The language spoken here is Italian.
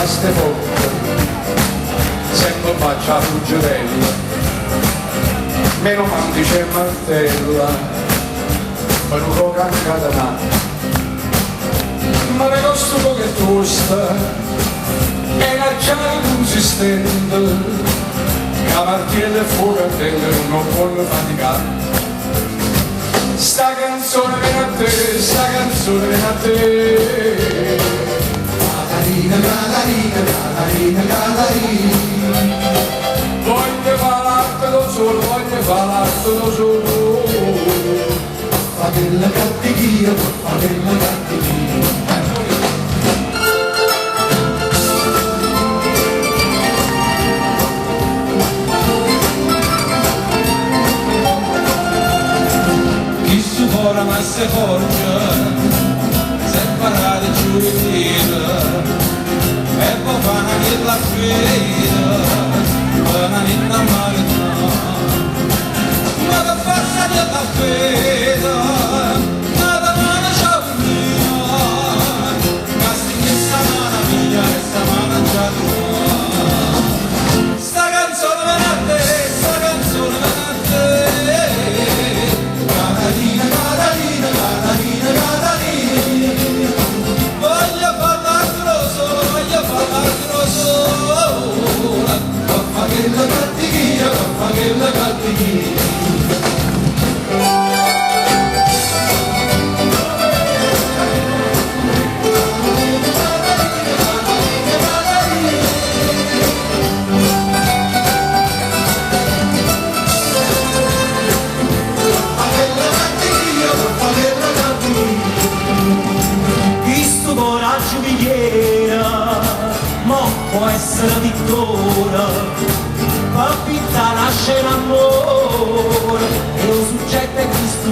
a ste porte, sempre faccia a Fuggerella, meno manti c'è martella, ma non lo cancata na. Ma ne costo che tosta, è un acciaio consistente, che la martiella è fuori a tendere, non vuole faticare. Sta canzone viene a te, sta canzone viene a te. Catarina, Catarina, Catarina, Catarina. Voglio farlo solo, voglio farlo solo. Fa della cattichia, fa della cattichia. Ora ma se forgia, separate giù in vita, e poi fa una villa fredda, una vita maritana. Ma che faccia della fredda, ma da mano c'è un mio, casti che sta mano mia e sta mano già tua. Sta canzone viene a te, sta canzone viene a te. Catarina, Catarina, Catarina, Catarina. Voglio parlartelo solo, voglio parlartelo solo. Fa che la cattichia, fa che la cattichia. Può essere vittoria, ma vita nasce l'amore e lo soggetto è Cristo.